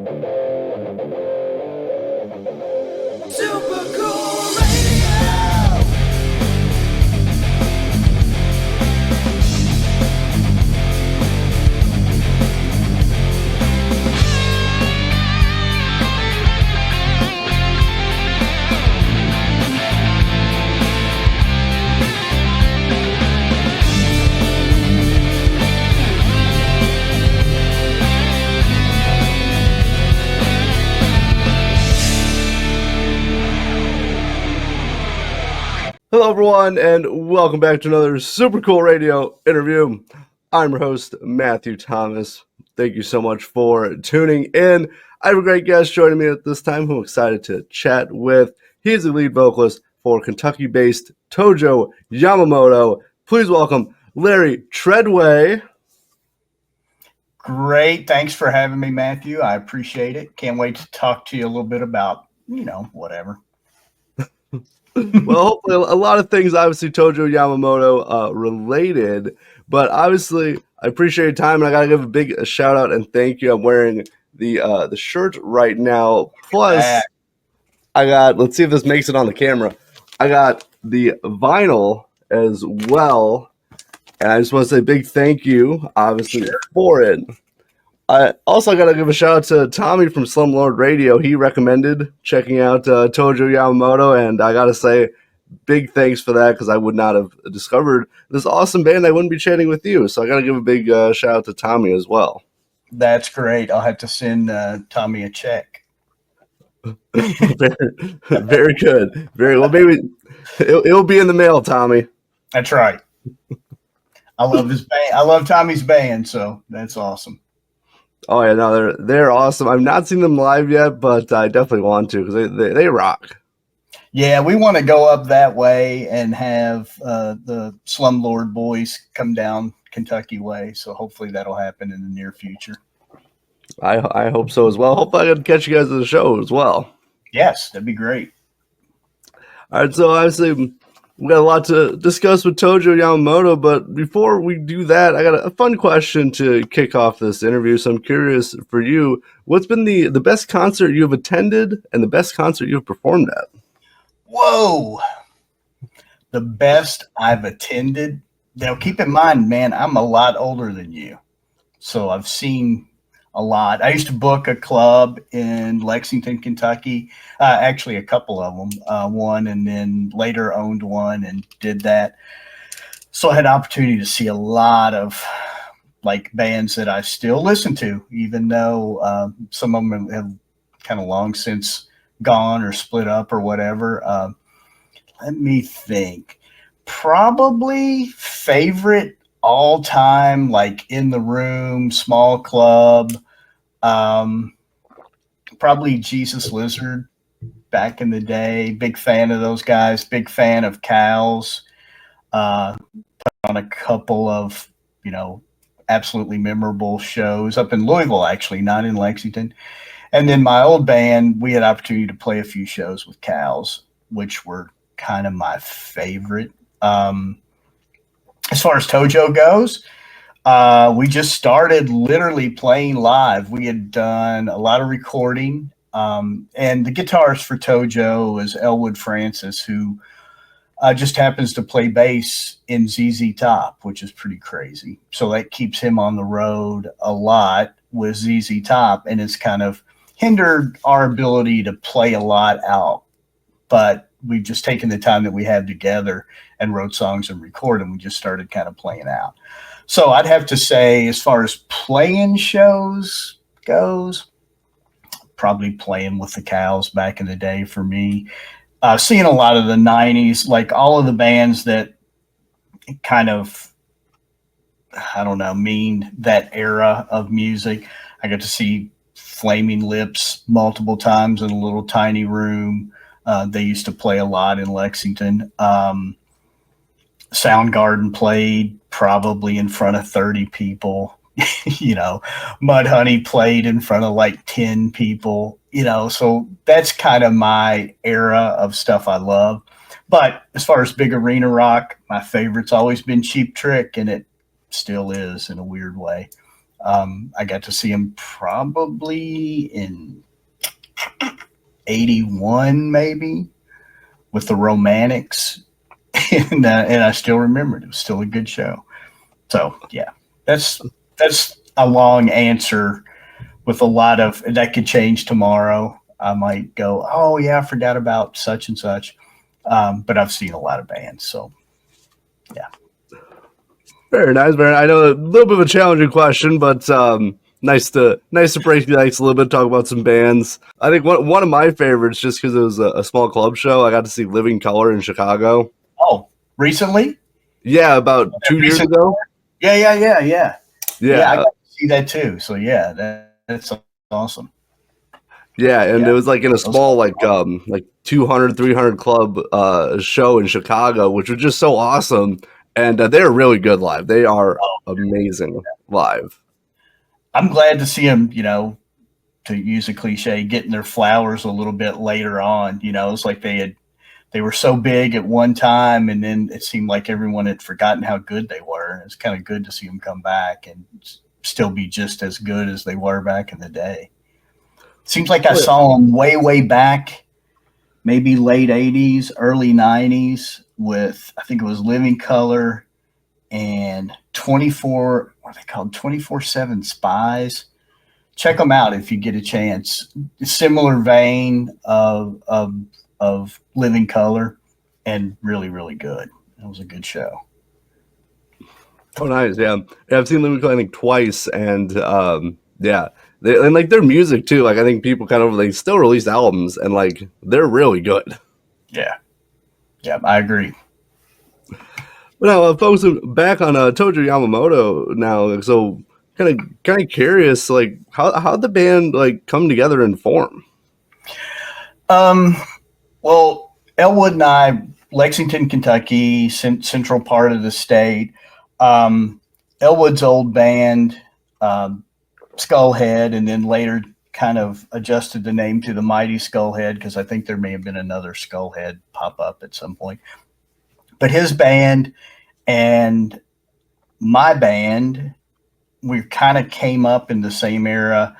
Super Cool Radio! Hello, everyone, and welcome back to another Super Cool Radio interview. I'm your host, Matthew Thomas. Thank you so much for tuning in. I have a great guest joining me at this time who I'm excited to chat with. He is the lead vocalist for Kentucky-based Tojo Yamamoto. Please welcome Larry Treadway. Great. Thanks for having me, Matthew. I appreciate it. Can't wait to talk to you a little bit about, whatever. Well, hopefully a lot of things, obviously, Tojo Yamamoto related, but obviously I appreciate your time, and I got to give a big shout out and thank you. I'm wearing the shirt right now. Plus, I got, let's see if this makes it on the camera. I got the vinyl as well, and I just want to say a big thank you, obviously, for it. I also got to give a shout out to Tommy from Slumlord Radio. He recommended checking out Tojo Yamamoto, and I got to say big thanks for that because I would not have discovered this awesome band. I wouldn't be chatting with you. So I got to give a big shout out to Tommy as well. That's great. I'll have to send Tommy a check. Very good. Very well. Maybe it'll be in the mail, Tommy. That's right. I love his band. I love Tommy's band, so that's awesome. Oh yeah, no, they're awesome. I've not seen them live yet, but I definitely want to because they rock. Yeah, we want to go up that way and have the Slumlord boys come down Kentucky way. So hopefully that'll happen in the near future. I hope so as well. Hopefully I can catch you guys at the show as well. Yes, that'd be great. All right, so obviously we got a lot to discuss with Tojo Yamamoto, but before we do that, I got a fun question to kick off this interview. So I'm curious for you, what's been the best concert you've attended and the best concert you've performed at? Whoa. The best I've attended. Now, keep in mind, man, I'm a lot older than you. So I've seen a lot. I used to book a club in Lexington, Kentucky. Actually, a couple of them. One, and then later owned one and did that. So I had opportunity to see a lot of like bands that I still listen to, even though some of them have kind of long since gone or split up or whatever. Let me think. Probably favorite all time, like in the room, small club. Probably Jesus Lizard back in the day. Big fan of those guys. Big fan of Jowls. Put on a couple of, absolutely memorable shows up in Louisville, actually, not in Lexington. And then my old band, we had opportunity to play a few shows with Jowls, which were kind of my favorite. As far as Tojo goes, we just started literally playing live. We had done a lot of recording, and the guitarist for Tojo is Elwood Francis, who just happens to play bass in ZZ Top, which is pretty crazy. So that keeps him on the road a lot with ZZ Top, and it's kind of hindered our ability to play a lot out. But we've just taken the time that we had together and wrote songs and recorded, and we just started kind of playing out. So I'd have to say, as far as playing shows goes, probably playing with the Jowls back in the day for me. Seeing a lot of the 90s, like all of the bands that kind of, mean that era of music. I got to see Flaming Lips multiple times in a little tiny room. They used to play a lot in Lexington. Soundgarden played probably in front of 30 people. Mudhoney played in front of like 10 people, so that's kind of my era of stuff I love. But as far as big arena rock, my favorite's always been Cheap Trick, and it still is in a weird way. I got to see him probably in 81, maybe, with the Romantics. And I still remember it. It was still a good show. So, yeah, that's a long answer with a lot of – that could change tomorrow. I might go, oh, yeah, I forgot about such and such. But I've seen a lot of bands, so, yeah. Very nice, very. I know a little bit of a challenging question, but nice to break the ice a little bit, talk about some bands. I think one of my favorites, just because it was a small club show, I got to see Living Colour in Chicago. Oh, recently? Yeah, about 2 years ago. Yeah. Yeah, I got to see that too. So yeah, that's awesome. Yeah, and it was like in a small like 200, 300 club show in Chicago, which was just so awesome. And they're really good live. They are amazing live. I'm glad to see them, to use a cliche, getting their flowers a little bit later on. It's like they were so big at one time, and then it seemed like everyone had forgotten how good they were. It's kind of good to see them come back and still be just as good as they were back in the day. Seems like I saw them way back, maybe late 80s, early 90s with, I think it was Living Colour and 24/7 Spies. Check them out if you get a chance. Similar vein of Living Colour, and really, really good. It was a good show. Oh, nice. Yeah. I've seen Living Colour, I think, twice. And yeah. And like their music too. Like I think people they still release albums, and like they're really good. Yeah, I agree. But now focusing back on Tojo Yamamoto now. So kind of curious, like how the band like come together and form. Well, Elwood and I, Lexington, Kentucky, central part of the state. Elwood's old band. Skullhead, and then later kind of adjusted the name to the Mighty Skullhead, because I think there may have been another Skullhead pop up at some point. But his band and my band, we kind of came up in the same era,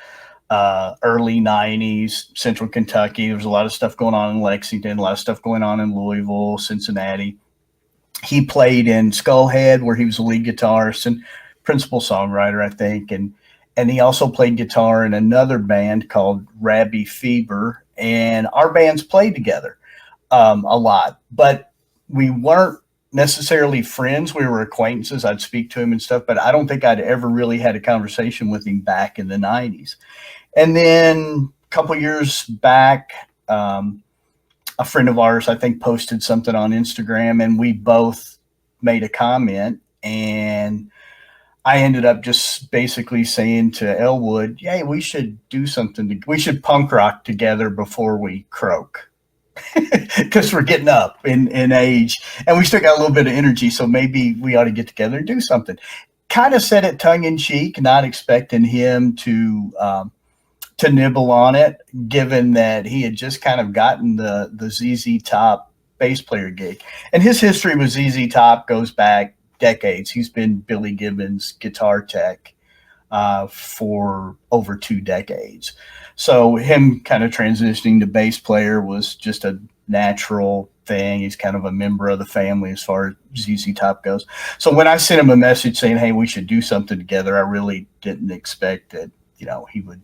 early 90s, central Kentucky. There was a lot of stuff going on in Lexington, a lot of stuff going on in Louisville, Cincinnati. He played in Skullhead, where he was the lead guitarist and principal songwriter, I think, and he also played guitar in another band called Rabby Fever, and our bands played together a lot. But we weren't necessarily friends. We were acquaintances. I'd speak to him and stuff, but I don't think I'd ever really had a conversation with him back in the 90s. And then a couple years back, a friend of ours, I think, posted something on Instagram, and we both made a comment, and I ended up just basically saying to Elwood, "Hey, we should do something. We should punk rock together before we croak, because we're getting up in age, and we still got a little bit of energy. So maybe we ought to get together and do something." Kind of said it tongue in cheek, not expecting him to nibble on it, given that he had just kind of gotten the ZZ Top bass player gig, and his history with ZZ Top goes back decades. He's been Billy Gibbons' guitar tech for over 2 decades. So him kind of transitioning to bass player was just a natural thing. He's kind of a member of the family as far as ZZ Top goes. So when I sent him a message saying, "Hey, we should do something together," I really didn't expect that, he would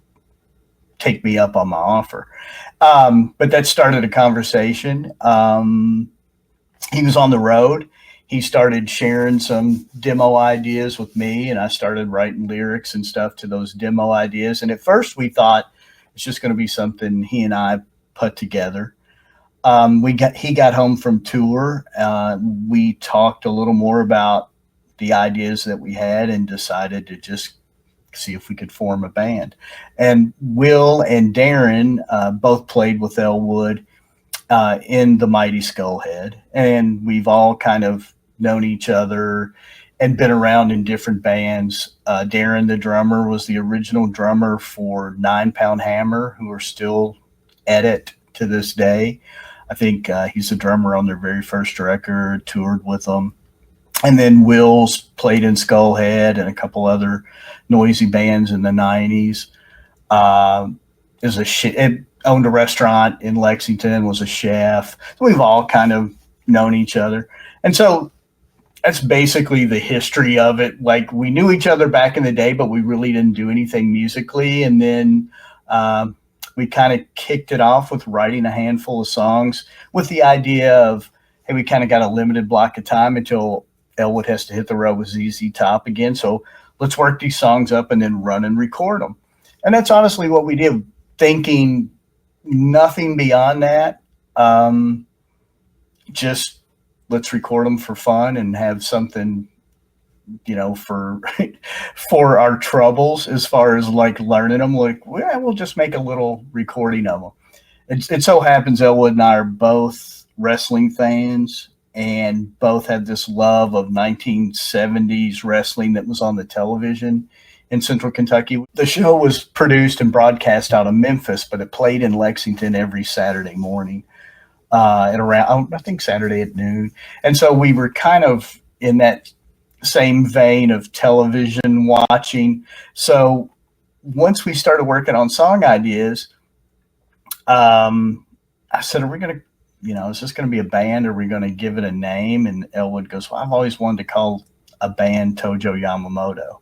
take me up on my offer. But that started a conversation. He was on the road. He started sharing some demo ideas with me, and I started writing lyrics and stuff to those demo ideas. And at first we thought it's just going to be something he and I put together. He got home from tour. We talked a little more about the ideas that we had and decided to just see if we could form a band. And Will and Darren both played with Elwood in the Mighty Skullhead, and we've all kind of known each other and been around in different bands. Darren, the drummer, was the original drummer for 9 Pound Hammer, who are still at it to this day. I think he's a drummer on their very first record, toured with them. And then Wills played in Skullhead and a couple other noisy bands in the 90s. It owned a restaurant in Lexington, was a chef. So we've all kind of known each other. And so that's basically the history of it. Like, we knew each other back in the day, but we really didn't do anything musically. And then we kind of kicked it off with writing a handful of songs with the idea of, hey, we kind of got a limited block of time until Elwood has to hit the road with ZZ Top again. So let's work these songs up and then run and record them. And that's honestly what we did, thinking nothing beyond that. Just let's record them for fun and have something, for for our troubles as far as like learning them. Like, we'll just make a little recording of them. It so happens Elwood and I are both wrestling fans and both had this love of 1970s wrestling that was on the television in Central Kentucky. The show was produced and broadcast out of Memphis, but it played in Lexington every Saturday morning at around, I think, Saturday at noon. And so we were kind of in that same vein of television watching. So once we started working on song ideas, I said, are we going to, is this going to be a band? Or are we going to give it a name? And Elwood goes, well, I've always wanted to call a band Tojo Yamamoto.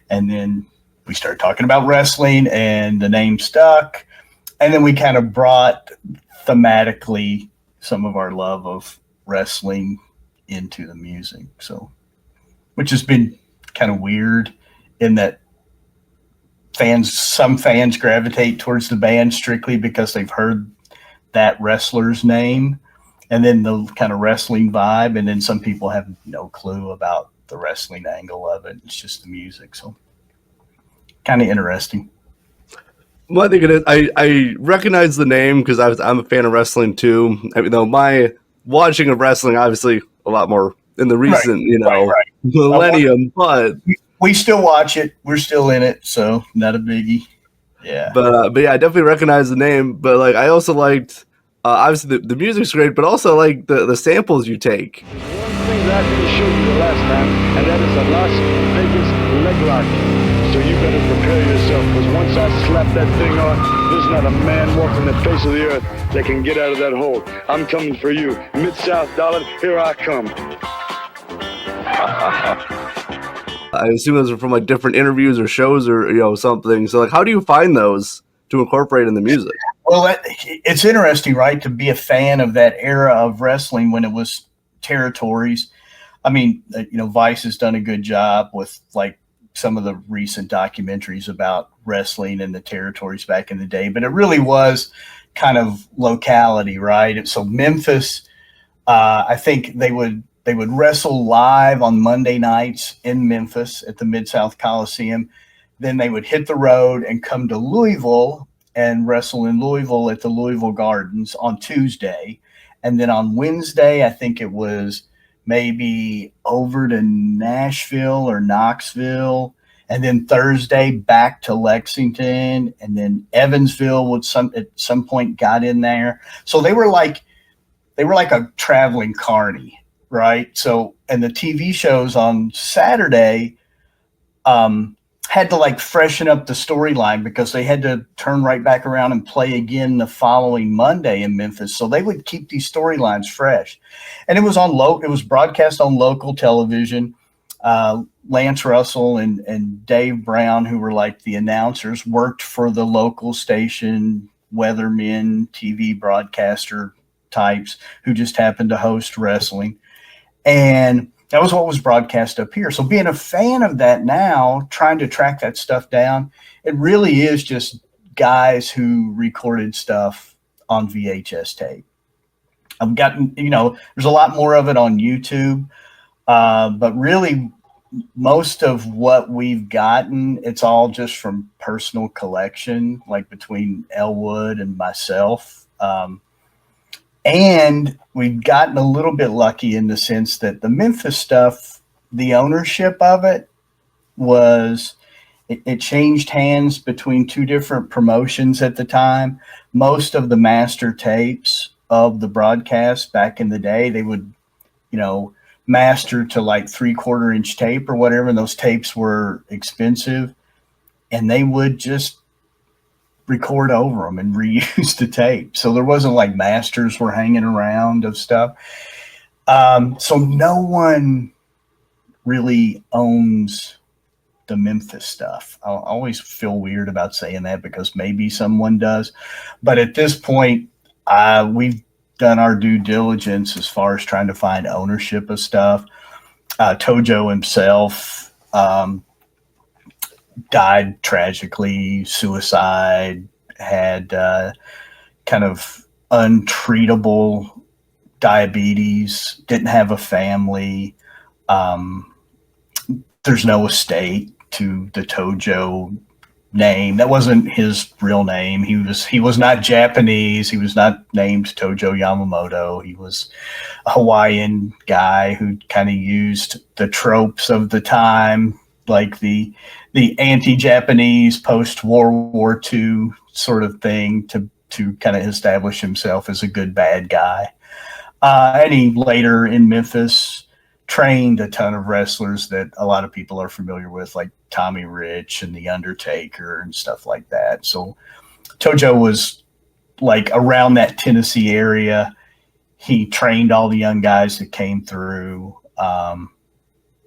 And then we started talking about wrestling and the name stuck. And then we kind of brought thematically some of our love of wrestling into the music. So, which has been kind of weird in that some fans gravitate towards the band strictly because they've heard that wrestler's name and then the kind of wrestling vibe. And then some people have no clue about the wrestling angle of it. It's just the music. So kind of interesting. Well, I think it is. I recognize the name because I'm a fan of wrestling too. I mean, though my watching of wrestling, obviously a lot more in the recent, millennium, but we still watch it. We're still in it. So not a biggie. Yeah. But yeah, I definitely recognize the name. But like, I also liked, obviously the music's great, but also like the samples you take. One thing that I didn't show you the last time, and that is a Las Vegas Leglock. So you better prepare yourself, because once I slap that thing on, there's not a man walking the face of the earth that can get out of that hole. I'm coming for you. Mid-South Dollar, here I come. I assume those are from like different interviews or shows or something. So like, how do you find those to incorporate in the music? Well, it's interesting, right, to be a fan of that era of wrestling when it was territories. I mean, Vice has done a good job with like some of the recent documentaries about wrestling in the territories back in the day, but it really was kind of locality, right? So Memphis, I think they would wrestle live on Monday nights in Memphis at the Mid-South Coliseum. Then they would hit the road and come to Louisville and wrestle in Louisville at the Louisville Gardens on Tuesday. And then on Wednesday, I think it was maybe over to Nashville or Knoxville. And then Thursday back to Lexington. And then Evansville at some point got in there. So they were like a traveling carny. Right. So, and the TV shows on Saturday had to like freshen up the storyline because they had to turn right back around and play again the following Monday in Memphis. So they would keep these storylines fresh. And it was it was broadcast on local television. Lance Russell and Dave Brown, who were like the announcers, worked for the local station, weathermen, TV broadcaster types who just happened to host wrestling. And that was what was broadcast up here. So being a fan of that now, trying to track that stuff down, it really is just guys who recorded stuff on VHS tape. I've gotten, there's a lot more of it on YouTube, but really most of what we've gotten, it's all just from personal collection, like between Elwood and myself. And we've gotten a little bit lucky in the sense that the Memphis stuff, the ownership of it it changed hands between two different promotions at the time. Most of the master tapes of the broadcast back in the day, they would, mastered to like 3/4 inch tape or whatever, and those tapes were expensive, and they would just record over them and reuse the tape. So there wasn't like masters were hanging around of stuff. So no one really owns the Memphis stuff. I always feel weird about saying that because maybe someone does, but at this point, we've done our due diligence as far as trying to find ownership of stuff. Tojo himself died tragically, suicide, had kind of untreatable diabetes, didn't have a family. There's no estate to the Tojo name. That wasn't his real name. He was not Japanese. He was not named Tojo Yamamoto. He was a Hawaiian guy who kind of used the tropes of the time, like the anti-Japanese post-World War II sort of thing to kind of establish himself as a good bad guy. And he later in Memphis trained a ton of wrestlers that a lot of people are familiar with, like Tommy Rich and The Undertaker and stuff like that. So Tojo was like around that Tennessee area. He trained all the young guys that came through.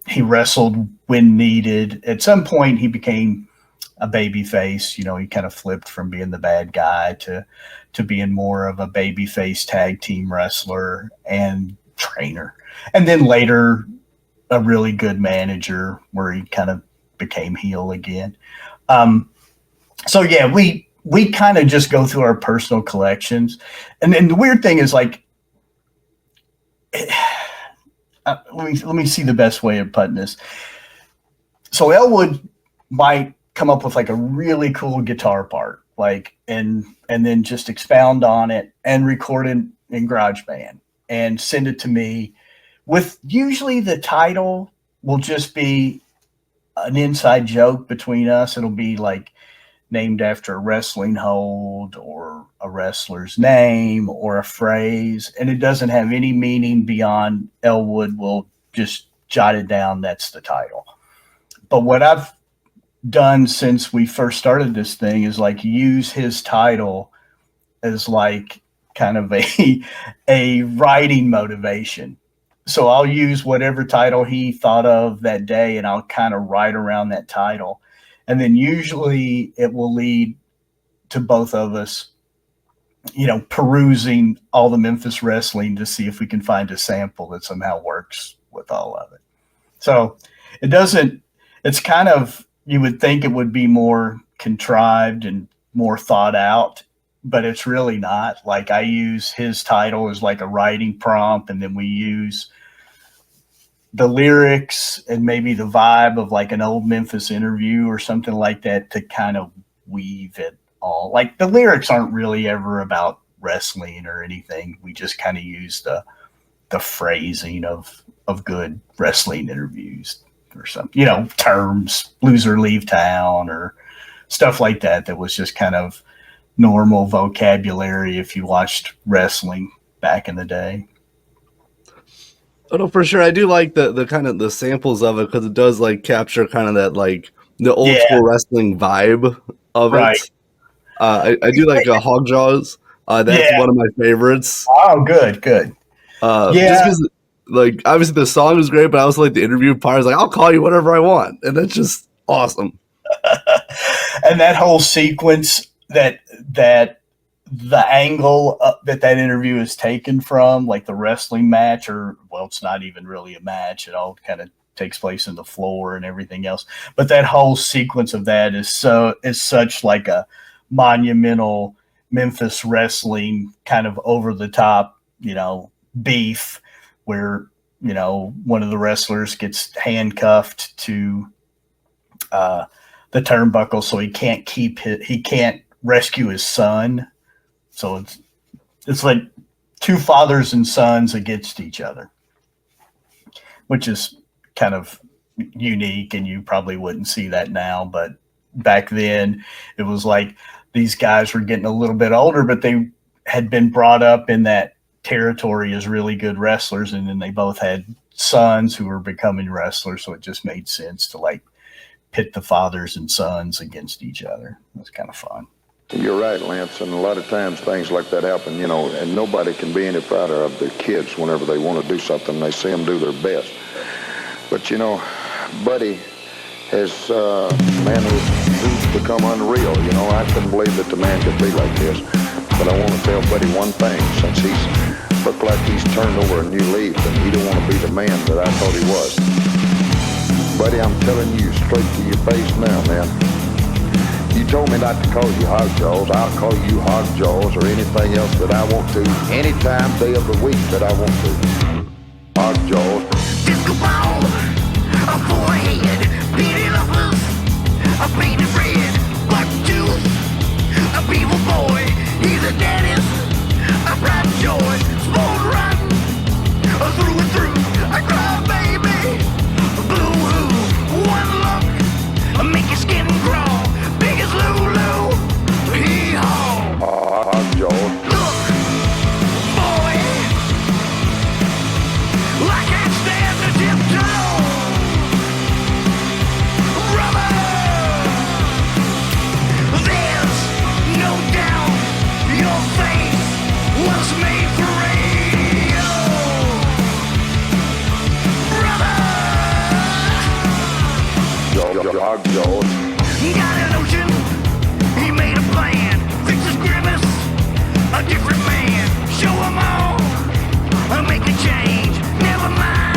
He wrestled when needed. At some point, he became a baby face. You know, he kind of flipped from being the bad guy to being more of a baby face tag team wrestler and trainer. And then later, a really good manager where he kind of became heel again. So yeah, we kind of just go through our personal collections. And then the weird thing is like, let me see the best way of putting this. So Elwood might come up with like a really cool guitar part, like, and then just expound on it and record it in GarageBand and send it to me with usually the title will just be an inside joke between us. It'll be like named after a wrestling hold or a wrestler's name or a phrase, and it doesn't have any meaning beyond Elwood will just jot it down. That's the title. But what I've done since we first started this thing is like use his title as like kind of a writing motivation. So I'll use whatever title he thought of that day and I'll kind of write around that title. And then usually it will lead to both of us, you know, perusing all the Memphis wrestling to see if we can find a sample that somehow works with all of it. So it doesn't, it's kind of, you would think it would be more contrived and more thought out, but it's really not. Like I use his title as like a writing prompt, and then we use the lyrics and maybe the vibe of like an old Memphis interview or something like that to kind of weave it all. Like the lyrics aren't really ever about wrestling or anything. We just kind of use the phrasing of good wrestling interviews or something, you know, terms, loser leave town or stuff like that. That was just kind of normal vocabulary if you watched wrestling back in the day. Oh no, for sure. I do like the kind of the samples of it because it does like capture kind of that like the old school wrestling vibe of it. I do like Hog Jaws. That's one of my favorites. Oh, good. Just because like obviously the song is great, but I also like the interview part. I was like, I'll call you whatever I want, and that's just awesome. And that whole sequence that the angle that interview is taken from, like the wrestling match, or well, it's not even really a match. It all kind of takes place in the floor and everything else. But that whole sequence of that is such like a monumental Memphis wrestling kind of over the top, you know, beef where, you know, one of the wrestlers gets handcuffed to the turnbuckle so he can't rescue his son. So it's like two fathers and sons against each other, which is kind of unique, and you probably wouldn't see that now. But back then, it was like these guys were getting a little bit older, but they had been brought up in that territory as really good wrestlers, and then they both had sons who were becoming wrestlers, so it just made sense to like pit the fathers and sons against each other. It was kind of fun. You're right, Lance, and a lot of times things like that happen, you know, and nobody can be any prouder of their kids whenever they want to do something. They see them do their best. But, you know, Buddy has, man, who's become unreal. You know, I couldn't believe that the man could be like this. But I want to tell Buddy one thing, since he's looked like he's turned over a new leaf and he don't want to be the man that I thought he was. Buddy, I'm telling you straight to your face now, man. You told me not to call you Hog Jowls. I'll call you Hog Jowls or anything else that I want to, anytime, day of the week that I want to. Hog Jowls. Disco ball, a forehead, beating up loose, a painted red, black juice, a people boy, he's a dentist, a bright joy, spoiled rotten, a through and through, a cry baby, blue hoo, one look, make your skin crawl, big as Lulu, hee-haw. Hog Jowls. Look, boy, I can't stand the tiptoe. Brother, there's no doubt your face was made for radio. Brother, Hog Jowls. got a notion, he made a plan, fix his grimace, a different man, show him all, make a change, never mind,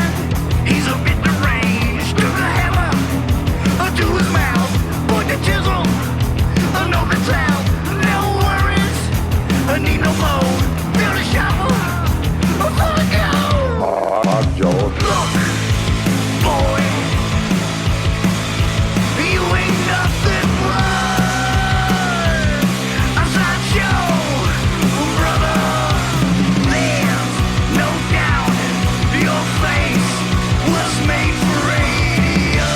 he's a bit deranged, took a hammer, to his mouth, put the chisel, no that's out, no worries, need no more, build a shovel, for the go. Hog Jowls. Look, boy, you ain't nothing but a sideshow, brother. There's no doubt your face was made for radio.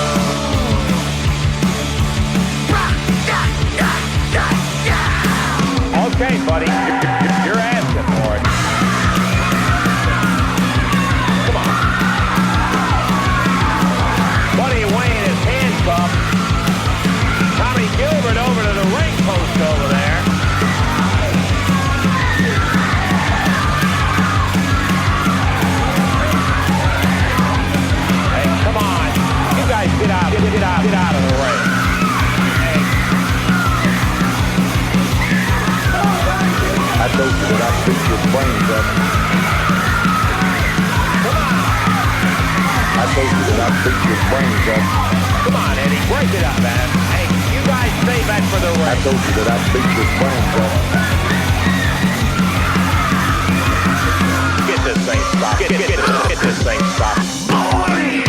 Okay, buddy, you're asking for it. Come on. Buddy Wayne is handcuffed. Tommy Gilbert over to the ring post over there. Hey, come on. You guys get out of the ring. I told you that I'd beat your brains up. Come on. I told you that I'd beat your brains up. Come on, Eddie. Break it up, man. Hey, you guys save that for the I ring. told you that I'd beat your brains up. Get this thing stopped. Get this thing stopped. Boy,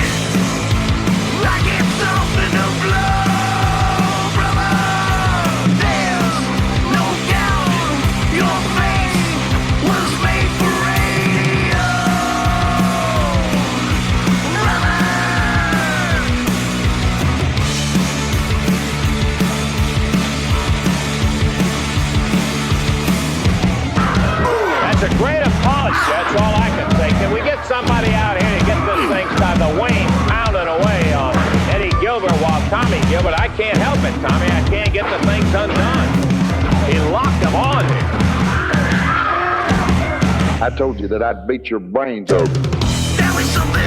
I get something to blow, brother. There's no doubt your face was made for radio, brother. That's a great apology. That's all I can say. Can we get somebody out here to get this thing stopped? The Wayne pounding away on Eddie Gilbert while Tommy Gilbert. I can't help it, Tommy. I can't get the things undone. He locked them on here. I told you that I'd beat your brains over. That was something,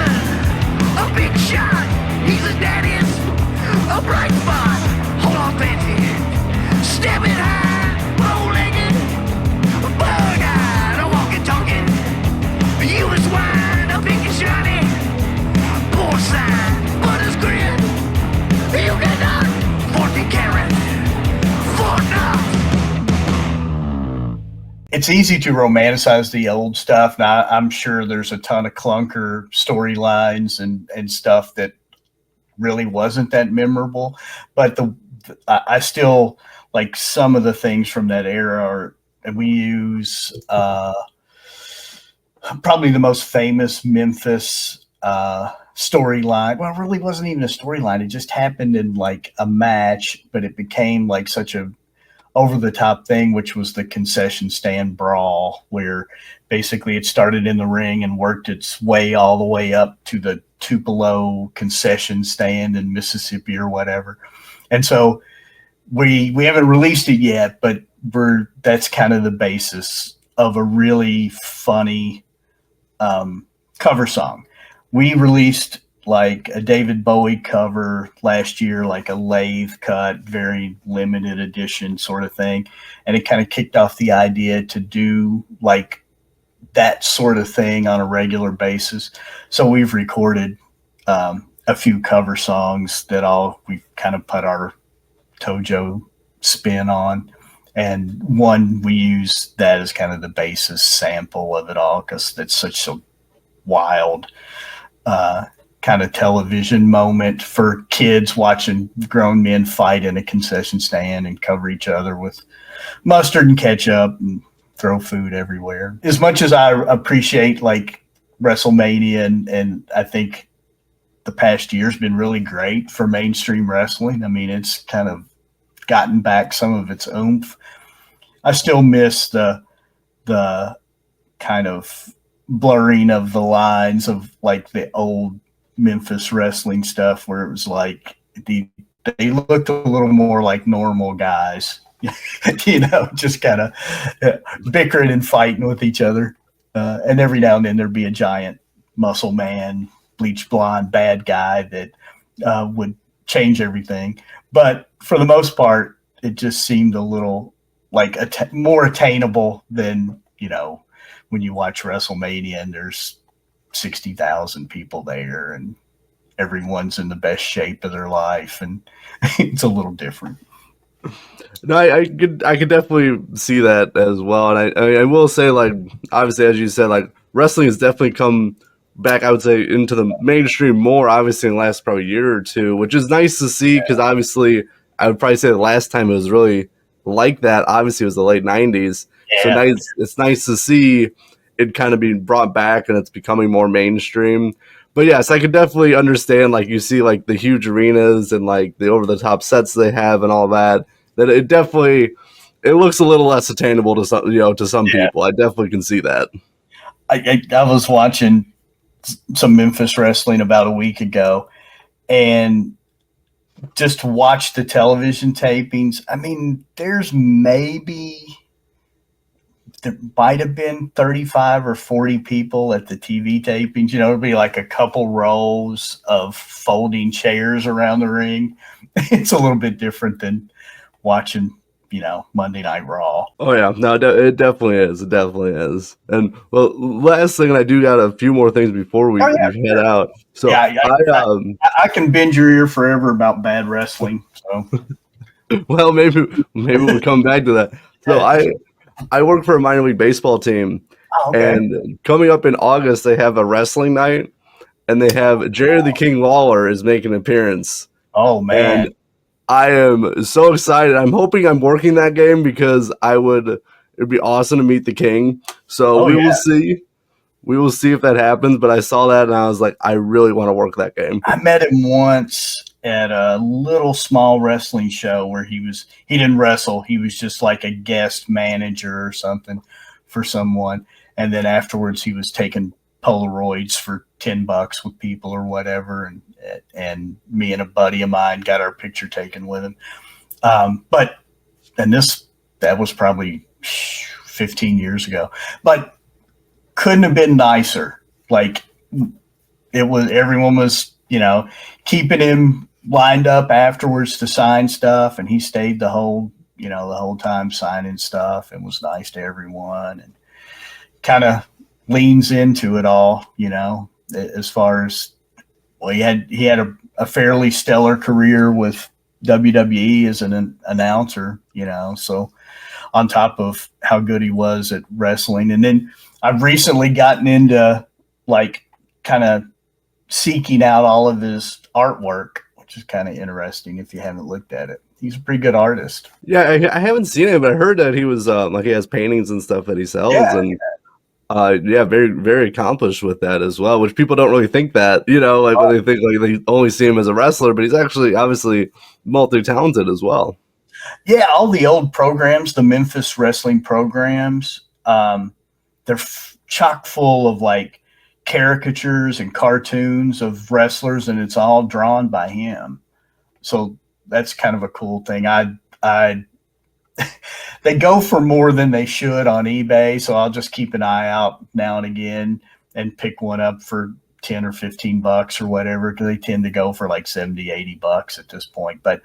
a big shot. He's a daddy's, a bright spot. Hold on, fancy. Step it high, bow-legged, bug-eyed, a walking-talking. You was wine, a big and shiny. Porcine, butter's grin. You get knocked, 14 karat, Fort Knox. It's easy to romanticize the old stuff. Now, I'm sure there's a ton of clunker storylines and stuff that really wasn't that memorable. But I still like some of the things from that era. And we use probably the most famous Memphis storyline. Well, it really wasn't even a storyline. It just happened in like a match, but it became like such a over-the-top thing, which was the concession stand brawl, where basically it started in the ring and worked its way all the way up to the Tupelo concession stand in Mississippi or whatever. And so we haven't released it yet, but that's kind of the basis of a really funny cover song. We released like a David Bowie cover last year, like a lathe cut, very limited edition sort of thing. And it kind of kicked off the idea to do like that sort of thing on a regular basis. So we've recorded a few cover songs that we've kind of put our Tojo spin on. And one, we use that as kind of the basis sample of it all, because that's such a wild kind of television moment for kids watching grown men fight in a concession stand and cover each other with mustard and ketchup and throw food everywhere. As much as I appreciate like WrestleMania, and I think the past year's been really great for mainstream wrestling. I mean, it's kind of gotten back some of its oomph. I still miss the kind of blurring of the lines of like the old Memphis wrestling stuff, where it was like they looked a little more like normal guys, just kind of bickering and fighting with each other. And every now and then there'd be a giant muscle man, bleach blonde bad guy that would change everything. But for the most part, it just seemed a little like more attainable than, when you watch WrestleMania and there's 60,000 people there and everyone's in the best shape of their life, and it's a little different. No, I could definitely see that as well. And I will say, like, obviously, as you said, like, wrestling has definitely come back, I would say, into the mainstream more, obviously, in the last probably year or two, which is nice to see, because obviously I would probably say the last time it was really like that, obviously, it was the late 90s. Yeah. So it's nice to see it kind of being brought back and it's becoming more mainstream. But yes, I could definitely understand, like, you see like the huge arenas and like the over-the-top sets they have and all that it looks a little less attainable to some people. I definitely can see that. I was watching some Memphis wrestling about a week ago and just watched the television tapings. I mean, there might have been 35 or 40 people at the TV tapings. It'd be like a couple rows of folding chairs around the ring. It's a little bit different than watching, Monday Night Raw. Oh yeah, no, it definitely is. It definitely is. And well, last thing, and I do got a few more things before we head out. So I can bend your ear forever about bad wrestling. So, well, maybe we'll come back to that. So I work for a minor league baseball team, and coming up in August they have a wrestling night, and they have Jerry the King Lawler is making an appearance. Oh man. And I am so excited. I'm hoping I'm working that game because it'd be awesome to meet the King. So will see. We will see if that happens. But I saw that and I was like, I really want to work that game. I met him once at a little small wrestling show where he didn't wrestle. He was just like a guest manager or something for someone. And then afterwards he was taking Polaroids for $10 with people or whatever. And me and a buddy of mine got our picture taken with him. That was probably 15 years ago, but couldn't have been nicer. Like everyone was, keeping him lined up afterwards to sign stuff. And he stayed the whole time signing stuff and was nice to everyone and kind of leans into it all, as far as, well, he had a fairly stellar career with WWE as an announcer, so on top of how good he was at wrestling. And then I've recently gotten into like kind of seeking out all of his artwork, which is kind of interesting if you haven't looked at it. He's a pretty good artist. Yeah, I haven't seen it, but I heard that he was like he has paintings and stuff that he sells. Very, very accomplished with that as well, which people don't really think that, when they think like they only see him as a wrestler, but he's actually obviously multi-talented as well. Yeah, all the old programs, the Memphis wrestling programs, they're chock full of like caricatures and cartoons of wrestlers, and it's all drawn by him. So that's kind of a cool thing. They go for more than they should on eBay, so I'll just keep an eye out now and again and pick one up for 10 or 15 bucks or whatever, because they tend to go for like 70, 80 bucks at this point. But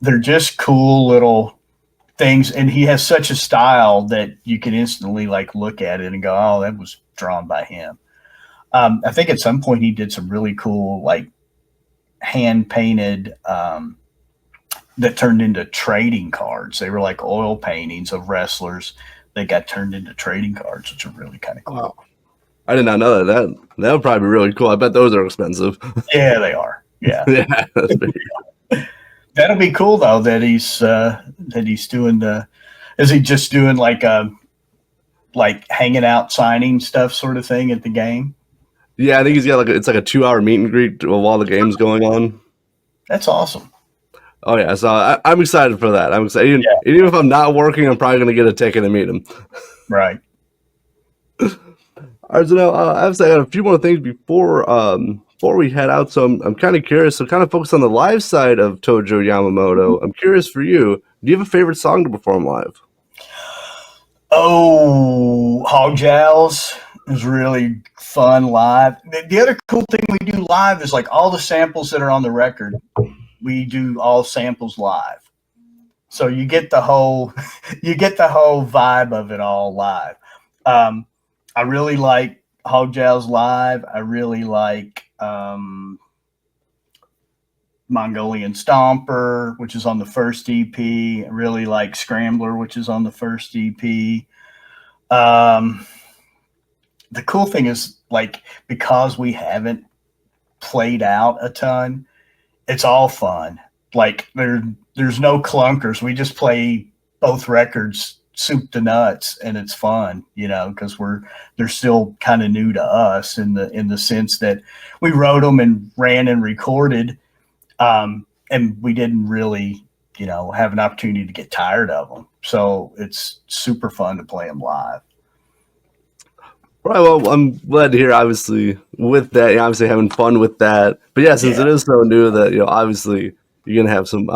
they're just cool little things, and he has such a style that you can instantly like look at it and go, oh, that was drawn by him. I think at some point he did some really cool like hand painted that turned into trading cards. They were like oil paintings of wrestlers that got turned into trading cards, which are really kind of cool. Wow. I did not know that. That would probably be really cool. I bet those are expensive. Yeah, they are. Yeah. Yeah, that's pretty That'll be cool though that he's doing the. Is he just doing like hanging out signing stuff sort of thing at the game? Yeah, I think he's got it's like a 2-hour meet and greet while the game's going on. That's awesome. Oh yeah, so I'm excited for that. I'm excited. Even if I'm not working, I'm probably going to get a ticket and meet him. Right. All right, so now I got a few more things before we head out. So I'm kind of curious. So kind of focus on the live side of Tojo Yamamoto. I'm curious for you. Do you have a favorite song to perform live? Oh, Jowls is really fun live. The other cool thing we do live is like all the samples that are on the record. We do all samples live, so you get the whole vibe of it all live. I really like Hog Jowls live. I really like Mongolian Stomper, which is on the first EP. I really like Scrambler, which is on the first EP. The cool thing is, like, because we haven't played out a ton, it's all fun. Like there's no clunkers. We just play both records soup to nuts, and it's fun, because they're still kind of new to us in the sense that we wrote them and ran and recorded, and we didn't really, have an opportunity to get tired of them. So it's super fun to play them live. Right, well, I'm glad to hear, obviously, with that, obviously having fun with that. But yeah, since it is so new that, obviously you're going to have some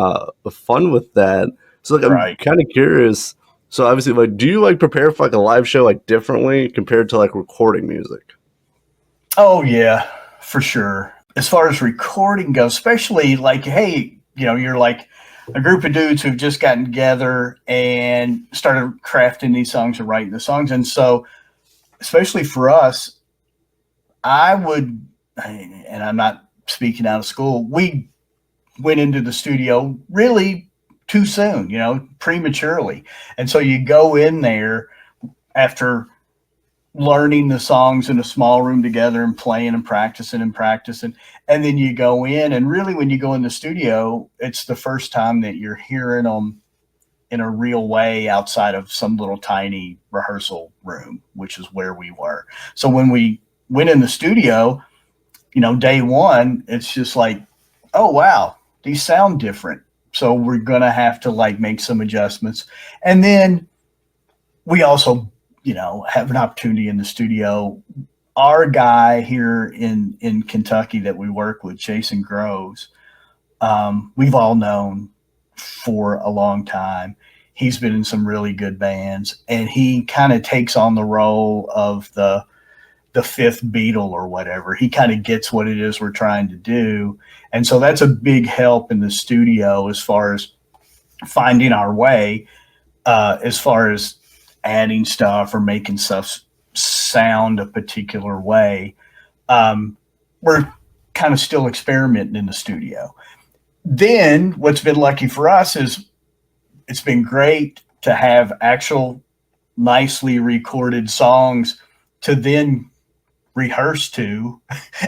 fun with that. So I'm kind of curious. So obviously, do you prepare for a live show differently compared to recording music? Oh yeah, for sure. As far as recording goes, especially hey, you're like a group of dudes who've just gotten together and started crafting these songs and writing the songs. And so, especially for us, and I'm not speaking out of school, we went into the studio really too soon, prematurely. And so you go in there after learning the songs in a small room together and playing and practicing. And then you go in, and really when you go in the studio, it's the first time that you're hearing them in a real way outside of some little tiny rehearsal room, which is where we were. So when we went in the studio, day one, it's just like, oh, wow, these sound different. So we're going to have to make some adjustments. And then we also, have an opportunity in the studio. Our guy here in Kentucky that we work with, Jason Groves, we've all known for a long time. He's been in some really good bands, and he kind of takes on the role of the fifth Beatle or whatever. He kind of gets what it is we're trying to do. And so that's a big help in the studio as far as finding our way, as far as adding stuff or making stuff sound a particular way. We're kind of still experimenting in the studio. Then what's been lucky for us is it's been great to have actual nicely recorded songs to then rehearse to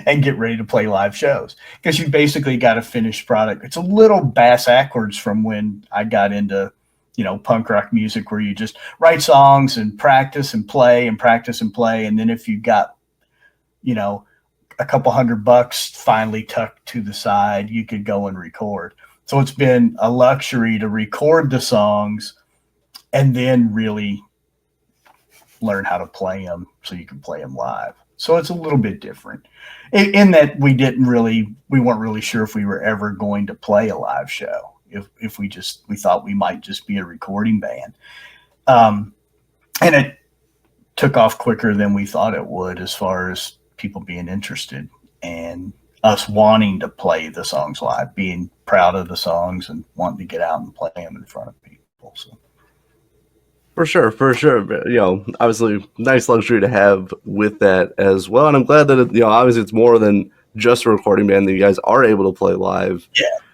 and get ready to play live shows, because you basically got a finished product. It's a little backwards from when I got into, punk rock music, where you just write songs and practice and play and practice and play. And then if you got, a couple $100 finally tucked to the side, you could go and record. So it's been a luxury to record the songs and then really learn how to play them so you can play them live. So it's a little bit different in that we weren't really sure if we were ever going to play a live show. If we thought we might just be a recording band. And it took off quicker than we thought it would as far as people being interested and us wanting to play the songs live, being proud of the songs and wanting to get out and play them in front of people. So. For sure. But, obviously, nice luxury to have with that as well. And I'm glad that obviously it's more than just a recording band that you guys are able to play live.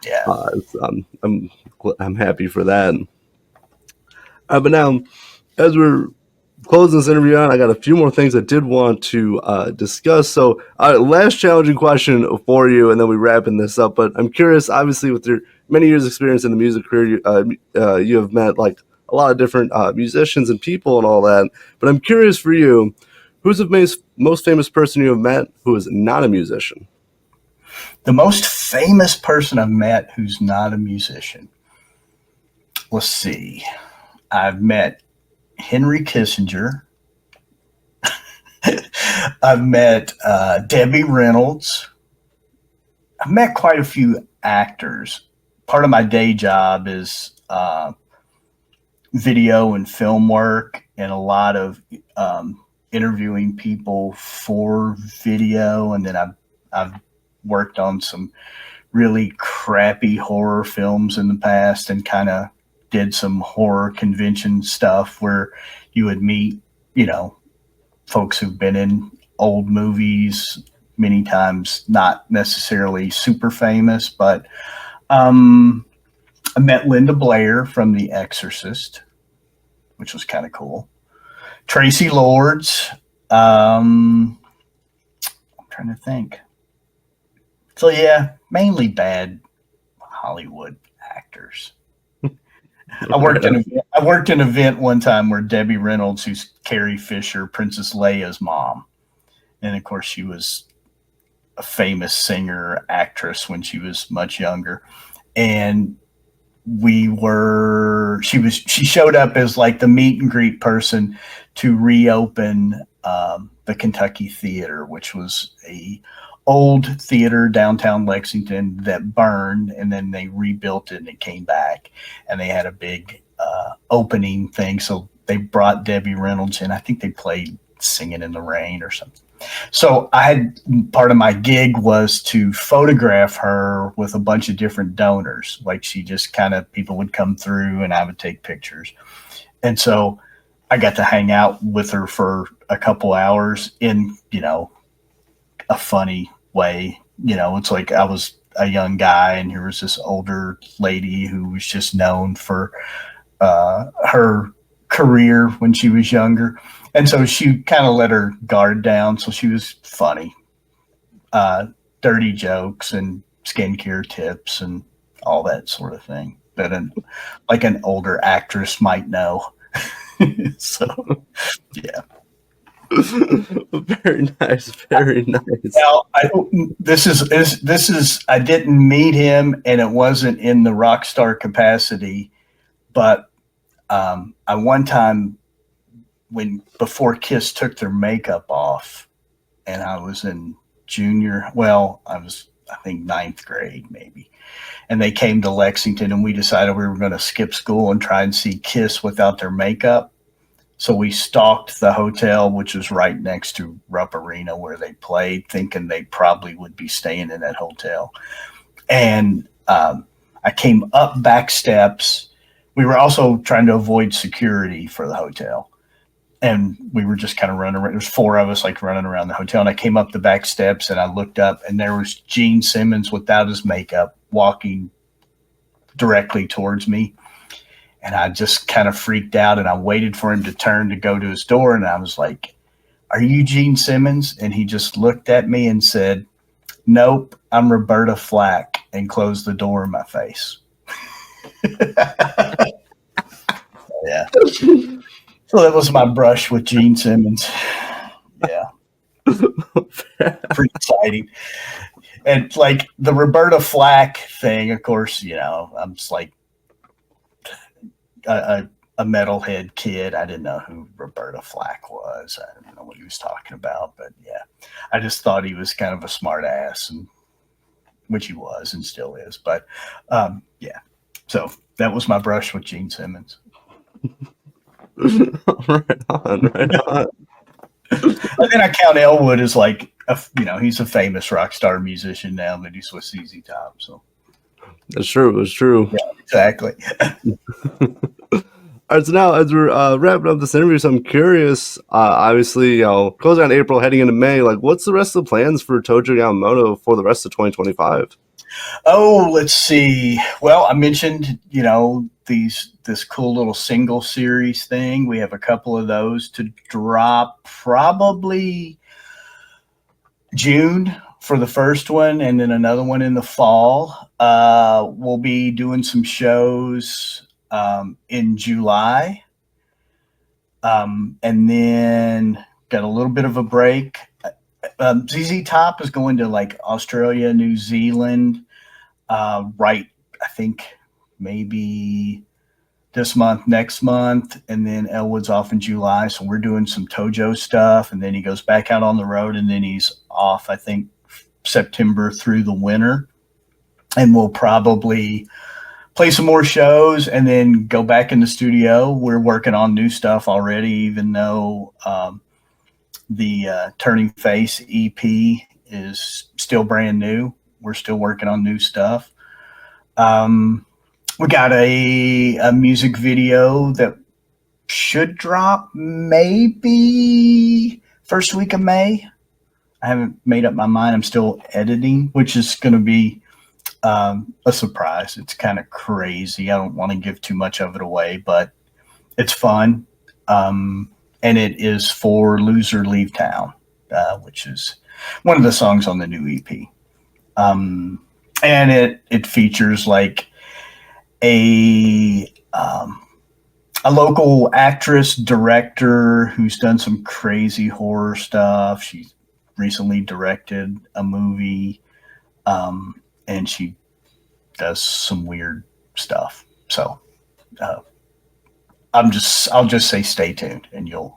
Yeah. I'm happy for that. But now, as we're closing this interview out, I got a few more things I did want to discuss. So, last challenging question for you, and then we wrapping this up. But I'm curious, obviously, with your many years' experience in the music career, you have met like a lot of different musicians and people and all that. But I'm curious for you, who's the most famous person you have met who is not a musician? The most famous person I've met who's not a musician. Let's see. I've met Henry Kissinger. I've met Debbie Reynolds. I've met quite a few actors. Part of my day job is video and film work and a lot of interviewing people for video. And then I've worked on some really crappy horror films in the past and kind of did some horror convention stuff where you would meet, folks who've been in old movies many times, not necessarily super famous, but I met Linda Blair from The Exorcist, which was kind of cool. Tracy Lords. I'm trying to think. So yeah, mainly bad Hollywood actors. I worked in an event one time where Debbie Reynolds, who's Carrie Fisher, Princess Leia's mom, and of course she was a famous singer actress when she was much younger, and she showed up as like the meet and greet person to reopen the Kentucky Theater, which was a old theater downtown Lexington that burned, and then they rebuilt it and it came back, and they had a big opening thing. So they brought Debbie Reynolds in. I think they played Singing in the Rain or something. So part of my gig was to photograph her with a bunch of different donors. Like she just people would come through and I would take pictures. And so I got to hang out with her for a couple hours in, a funny way. It's like I was a young guy and here was this older lady who was just known for her career when she was younger. And so she kind of let her guard down. So she was funny, dirty jokes and skincare tips and all that sort of thing that like an older actress might know. So, yeah. Very nice. Now, this is I didn't meet him and it wasn't in the rock star capacity, but I one time before Kiss took their makeup off and I was in I think 9th grade maybe. And they came to Lexington and we decided we were going to skip school and try and see Kiss without their makeup. So we stalked the hotel, which was right next to Rupp Arena where they played, thinking they probably would be staying in that hotel. And I came up back steps. We were also trying to avoid security for the hotel. And we were just kind of running around. There's 4 of us like running around the hotel. And I came up the back steps and I looked up and there was Gene Simmons without his makeup walking directly towards me. And I just kind of freaked out and I waited for him to turn to go to his door. And I was like, "Are you Gene Simmons?" And he just looked at me and said, "Nope, I'm Roberta Flack," and closed the door in my face. Yeah. So that was my brush with Gene Simmons. Yeah. Pretty exciting. And like the Roberta Flack thing, of course, you know, I'm just like a metalhead kid. I didn't know who Roberta Flack was. I didn't know what he was talking about, but yeah, I just thought he was kind of a smart ass, and which he was and still is. But yeah, so that was my brush with Gene Simmons. Right on. And then I count Elwood as like, he's a famous rock star musician now that he's with ZZ Top. So That's true. yeah, exactly. All right, so now as we're wrapping up this interview, so I'm curious, obviously, closing on April, heading into May, like what's the rest of the plans for Tojo Yamamoto for the rest of 2025? Oh, let's see. Well, I mentioned, this cool little single series thing. We have a couple of those to drop probably June for the first one, and then another one in the fall. We'll be doing some shows in July, and then got a little bit of a break. ZZ Top is going to like Australia, New Zealand, right, I think maybe this month, next month, and then Elwood's off in July, so we're doing some Tojo stuff, and then he goes back out on the road, and then he's off, I think, September through the winter, and we'll probably play some more shows and then go back in the studio. We're working on new stuff already, even though the Turning Face EP is still brand new. We're still working on new stuff. We got a music video that should drop maybe first week of May. I haven't made up my mind. I'm still editing, which is going to be a surprise. It's kind of crazy. I don't want to give too much of it away, but it's fun. And it is for Loser Leave Town, which is one of the songs on the new EP. And it features like a local actress director who's done some crazy horror stuff. She recently directed a movie, and she does some weird stuff. So I'll just say stay tuned, and you'll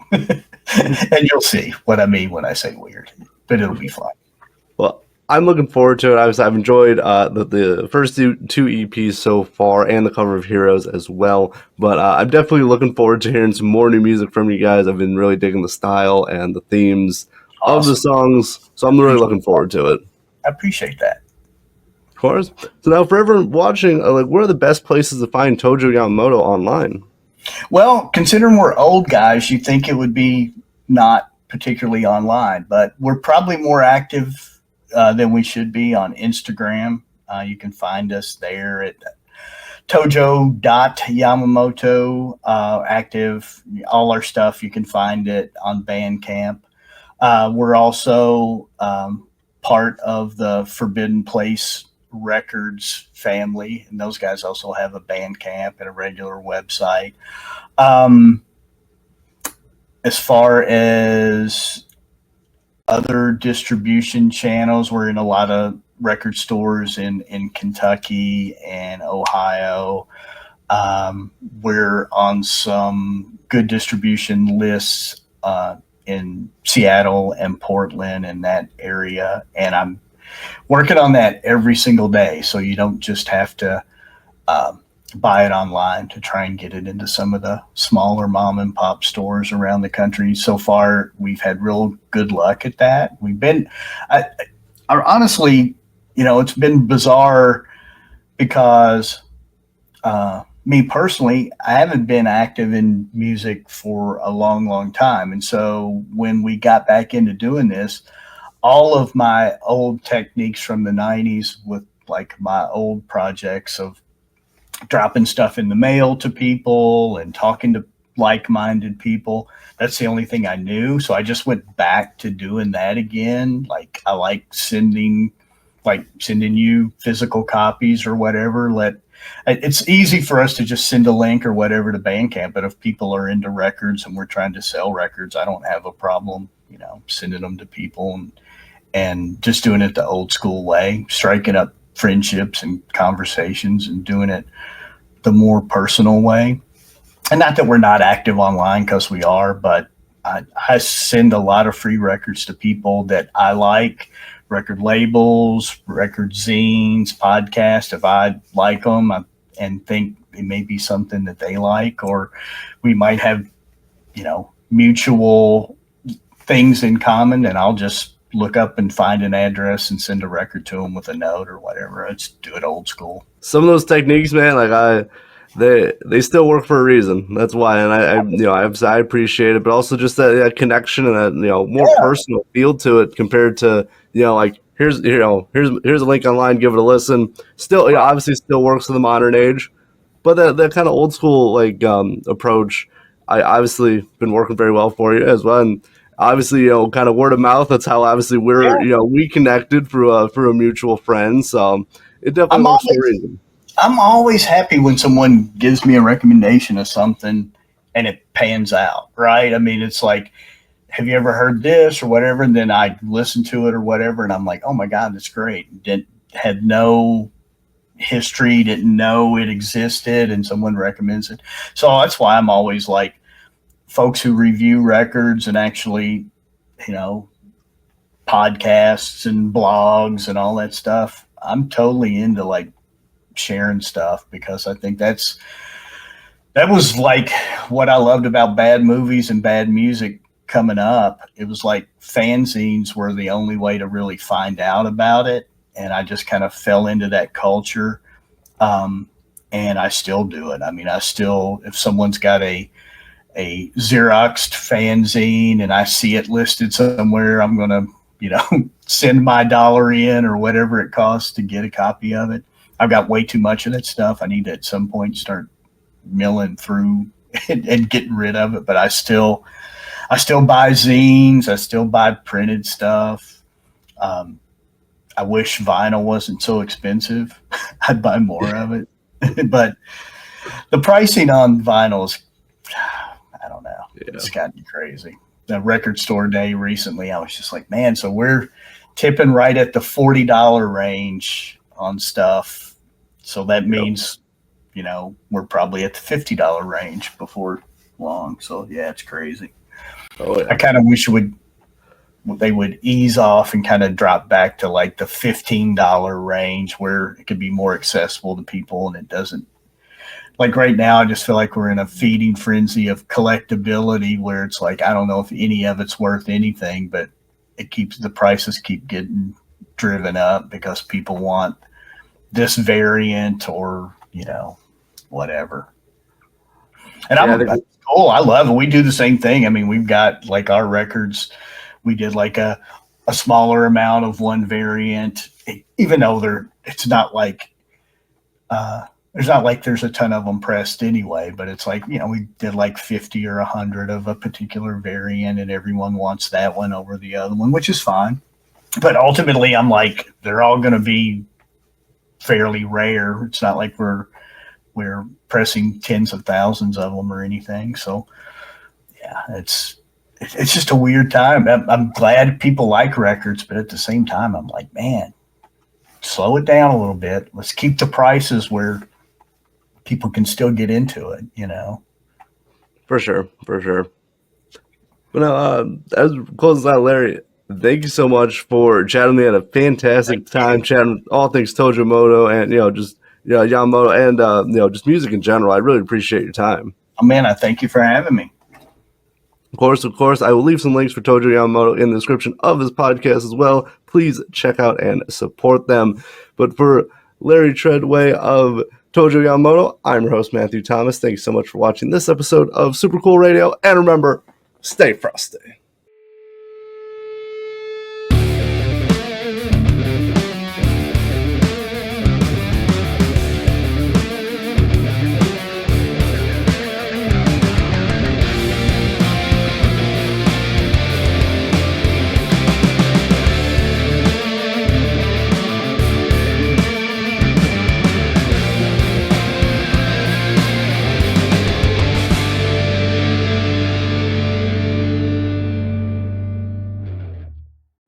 see what I mean when I say weird. But it'll be fun. Well, I'm looking forward to it. I've enjoyed the first two EPs so far, and the cover of Heroes as well. But I'm definitely looking forward to hearing some more new music from you guys. I've been really digging the style and the themes of the songs, so I'm really looking forward to it. I appreciate that. Of course. So now, for everyone watching, what are the best places to find Tojo Yamamoto online? Well, considering we're old guys, you'd think it would be not particularly online, but we're probably more active than we should be on Instagram. You can find us there at tojo.yamamoto, active. All our stuff, you can find it on Bandcamp. We're also part of the Forbidden Place Records family, and those guys also have a Bandcamp and a regular website. As far as other distribution channels, we're in a lot of record stores in Kentucky and Ohio. We're on some good distribution lists in Seattle and Portland and that area, and I'm working on that every single day, so you don't just have to buy it online to try and get it into some of the smaller mom and pop stores around the country. So far, we've had real good luck at that. I honestly, it's been bizarre because me personally, I haven't been active in music for a long, long time. And so when we got back into doing this, all of my old techniques from the 90s with like my old projects of dropping stuff in the mail to people and talking to like-minded people, that's the only thing I knew. So I just went back to doing that again. Like I like sending you physical copies or whatever. It's easy for us to just send a link or whatever to Bandcamp, but if people are into records and we're trying to sell records, I don't have a problem, sending them to people and just doing it the old school way, striking up friendships and conversations and doing it the more personal way. And not that we're not active online, because we are, but I send a lot of free records to people that I like, record labels, record zines, podcasts, if I like them and think it may be something that they like, or we might have, mutual things in common, and I'll just look up and find an address and send a record to them with a note or whatever. Let's do it old school. Some of those techniques, man, like they still work for a reason. That's why, and I appreciate it, but also just that connection and that more personal feel to it compared to like here's a link online, give it a listen. Still, obviously, still works in the modern age, but that kind of old school approach, I obviously been working very well for you as well. And obviously, kind of word of mouth. That's how obviously we connected through a mutual friend. So it definitely works for a reason. I'm always happy when someone gives me a recommendation of something and it pans out, right? I mean, it's like, have you ever heard this or whatever? And then I listen to it or whatever, and I'm like, oh my God, that's great. Had no history, didn't know it existed, and someone recommends it. So that's why I'm always like, folks who review records and actually, podcasts and blogs and all that stuff, I'm totally into like sharing stuff, because I think that was like what I loved about bad movies and bad music coming up. It was like fanzines were the only way to really find out about it, and I just kind of fell into that culture, and I still do it. I mean, if someone's got a Xeroxed fanzine and I see it listed somewhere, I'm gonna send my $1 in or whatever it costs to get a copy of it. I've got way too much of that stuff. I need to at some point start milling through and getting rid of it. But I still buy zines. I still buy printed stuff. I wish vinyl wasn't so expensive. I'd buy more of it. But the pricing on vinyl is, I don't know. Yeah. It's gotten crazy. The record store day recently, I was just like, man, so we're tipping right at the $40 range on stuff. So that means, we're probably at the $50 range before long. So yeah, it's crazy. Oh, yeah. I kind of wish they would ease off and kind of drop back to like the $15 range where it could be more accessible to people, and it doesn't. Like right now, I just feel like we're in a feeding frenzy of collectability where it's like, I don't know if any of it's worth anything, but the prices keep getting driven up because people want this variant or, whatever. And I'm cool. I love it. We do the same thing. I mean, we've got like our records. We did like a smaller amount of one variant, even though it's not like, there's a ton of them pressed anyway, but it's like, we did like 50 or 100 of a particular variant, and everyone wants that one over the other one, which is fine. But ultimately, I'm like, they're all going to be fairly rare. It's not like we're pressing tens of thousands of them or anything. So yeah, it's just a weird time. I'm glad people like records, but at the same time, I'm like, man, slow it down a little bit. Let's keep the prices where people can still get into it, For sure. But now, as we close out, Larry, thank you so much for chatting. We had a fantastic time chatting all things Tojo Yamamoto and Yamamoto and just music in general. I really appreciate your time. Oh man, I thank you for having me. Of course, I will leave some links for Tojo Yamamoto in the description of this podcast as well. Please check out and support them. But for Larry Treadway of Tojo Yamamoto, I'm your host, Matthew Thomas. Thank you so much for watching this episode of Super Cool Radio. And remember, stay frosty.